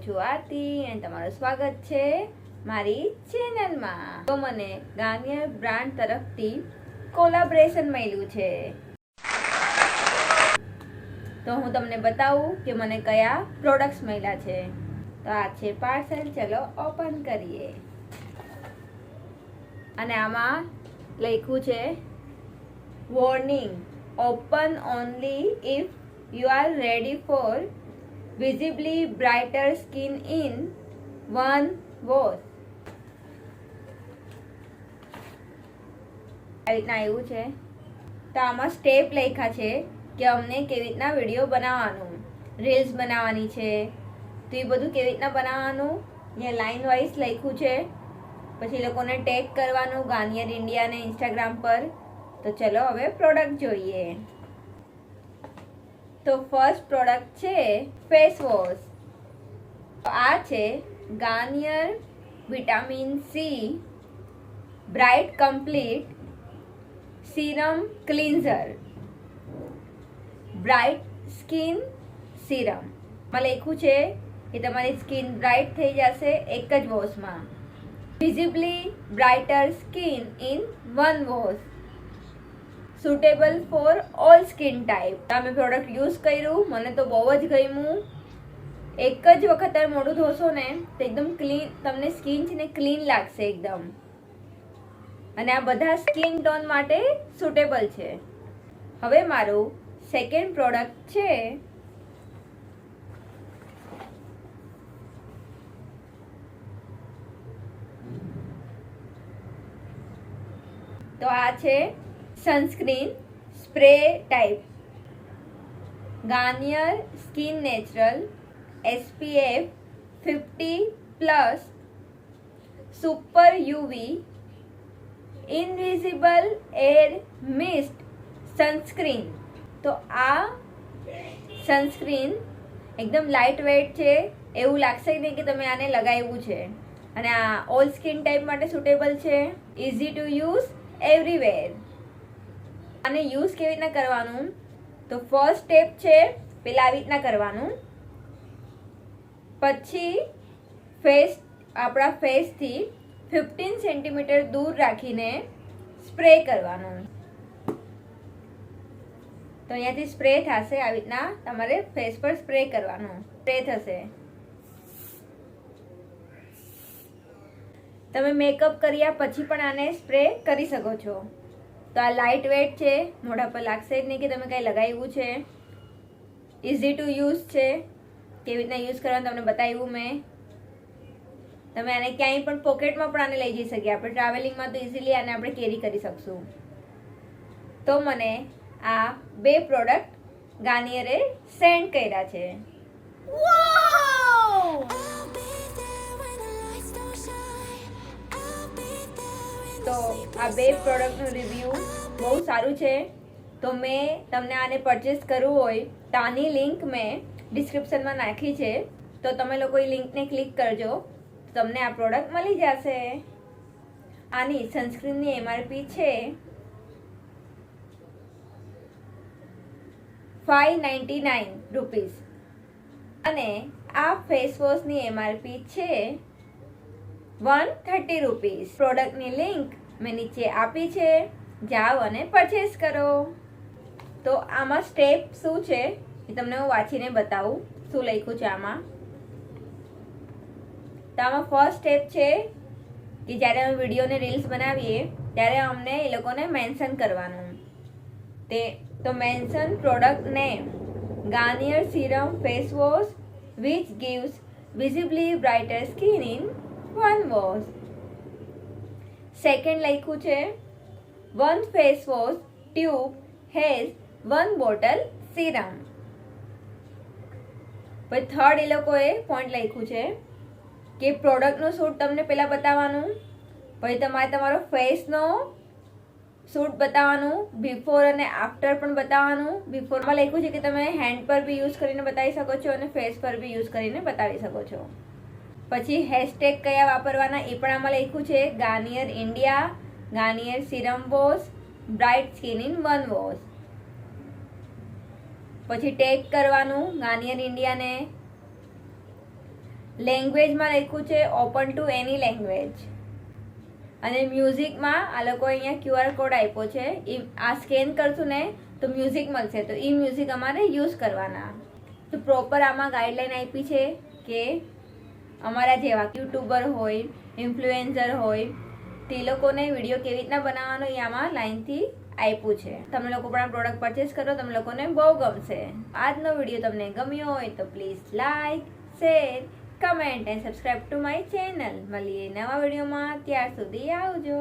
છું આરતી અને તમારું સ્વાગત છે મારી ચેનલમાં। તો મને ગાર્નિયર બ્રાન્ડ તરફથી કોલાબોરેશન મળ્યું છે, તો હું તમને બતાવું કે મને કયા પ્રોડક્ટ્સ મળ્યા છે। તો આ છે પાર્સલ, ચલો ઓપન કરીએ। અને આમાં લખ્યું છે warning, open only if you are ready for visibly brighter skin in one wash। આ રીતના આવ્યું છે। તો આમાં સ્ટેપ લખ્યા છે કે અમને કેવી રીતના વિડીયો બનાવવાનું, રીલ્સ બનાવવાની છે, તો એ બધું કેવી રીતના બનાવવાનું અહીંયા લાઇન વાઇઝ લખ્યું છે। પછી લોકોને ટેગ કરવાનું ગાર્નિયર ઇન્ડિયા ને ઇન્સ્ટાગ્રામ પર। તો ચલો હવે પ્રોડક્ટ જોઈએ। તો ફર્સ્ટ પ્રોડક્ટ છે ફેસ વોશ। આ છે Garnier vitamin C bright complete serum cleanser bright skin serum. માં લખ્યું છે કે તમારી સ્કિન બ્રાઇટ થઈ જશે એક જ વોશમાં। Visibly brighter skin in one wash, suitable for all skin type. તમે પ્રોડક્ટ યુઝ કર્યું, મને તો બહુ જ ગમ્યું। એક જ વખત તમે મોઢું ધોશો ને તો એકદમ ક્લીન, તમને સ્કિન છે ને ક્લીન લાગશે એકદમ। અને આ બધા સ્કિન ટોન માટે સુટેબલ છે। હવે મારું સેકન્ડ પ્રોડક્ટ છે તો આ છે sunscreen spray type, Garnier skin natural SPF 50+ super UV invisible air mist sunscreen. તો આ સનસ્ક્રીન એકદમ લાઇટ વેઇટ છે, એવું લાગશે નહીં કે તમે આને લગાવ્યું છે। અને આ ઓલ સ્કિન ટાઈપ માટે સુટેબલ છે, ઇઝી ટુ યુઝ એવરીવેર। આને યુઝ કેવી રીતના કરવાનું, તો ફર્સ્ટ સ્ટેપ છે પેલા આવી રીતના કરવાનું, પછી ફેસ આપણા ફેસથી 15 સેન્ટીમીટર દૂર રાખીને સ્પ્રે કરવાનું। તો અહીંયાથી સ્પ્રે થશે, આવી રીતના તમારે ફેસ પર સ્પ્રે કરવાનું, સ્પ્રે થશે। તમે મેકઅપ કર્યા પછી પણ આને સ્પ્રે કરી શકો છો। તો આ લાઇટ વેટ છે, મોઢા પર લાગશે જ નહીં કે તમે કંઈ લગાવ્યું છે, ઇઝી ટુ યુઝ છે। કેવી રીતના યુઝ કરવાનું તમને બતાવ્યું મેં। તમે આને ક્યાંય પણ પોકેટમાં પણ આને લઈ જઈ શકીએ, આપણે ટ્રાવેલિંગમાં તો ઇઝીલી આને આપણે કેરી કરી શકશું। તો મને આ બે પ્રોડક્ટ ગાર્નિયરે સેન્ડ કર્યા છે। તો આ બે પ્રોડક્ટનું રિવ્યૂ બહુ સારું છે। તો મેં તમને આને પરચેસ કરવું હોય તો આની લિંક મેં ડિસ્ક્રિપ્શનમાં નાખી છે, તો તમે લોકો એ લિંકને ક્લિક કરજો, તમને આ પ્રોડક્ટ મળી જશે। આની સનસ્ક્રીનની MRP છે 599 રૂપીસ અને આ ફેસ વોશની MRP છે 130 રૂપીસ। પ્રોડક્ટની લિંક મેં નીચે આપી છે, જાઓ અને પરચેસ કરો। તો આમાં સ્ટેપ શું છે એ તમને હું વાંચીને બતાવું શું લખ્યું છે આમાં। તો આમાં ફર્સ્ટ સ્ટેપ છે કે જ્યારે અમે વિડીયો ને રીલ્સ બનાવીએ ત્યારે અમને એ લોકોને મેન્શન કરવાનું। તો mention product name Garnier serum face wash which gives visibly brighter skin in one wash. Second લખ્યું છે one face wash tube has 1 bottle serum. પછી થર્ડ એ લોકોએ પોઈન્ટ લખ્યું છે કે પ્રોડક્ટનું શૂટ તમને પહેલાં બતાવવાનું, પછી તમારે તમારો ફેસનો શૂટ બતાવવાનું, બિફોર અને આફ્ટર પણ બતાવવાનું। બિફોરમાં લખ્યું છે કે તમે હેન્ડ પર બી યુઝ કરીને બતાવી શકો છો અને ફેસ પર બી યુઝ કરીને બતાવી શકો છો। પછી હેશટેગ કયા વાપરવાના એ પણ આમાં લખ્યું છે, Garnier India, Garnier serum wash, bright skin in one wash. પછી ટેગ કરવાનું ગાર્નિયર ઇન્ડિયાને, લેંગ્વેજમાં લખ્યું છે ઓપન ટુ એની લેંગ્વેજ. અને મ્યુઝિકમાં આ લોકો અહીંયા QR કોડ આપ્યો છે. આ સ્કેન કરશું ને તો મ્યુઝિક મળશે, તો એ મ્યુઝિક અમારે યુઝ કરવાના. તો પ્રોપર આમાં ગાઈડલાઈન આપી છે કે અમારા જેવા યુટ્યુબર હોય, ઇન્ફ્લુએન્સર હોય, તે લોકોને વિડીયો કેવી રીતના બનાવવાનો એ આમાં લાઈનથી આપ્યું છે. તમે લોકો પણ આ પ્રોડક્ટ પરચેસ કરો, તમે લોકોને બહુ ગમશે. આજનો વિડીયો તમને ગમ્યો હોય તો please like, share, comment and subscribe to my channel. મળીએ નવા વિડીયોમાં. ત્યાર સુધી આવજો.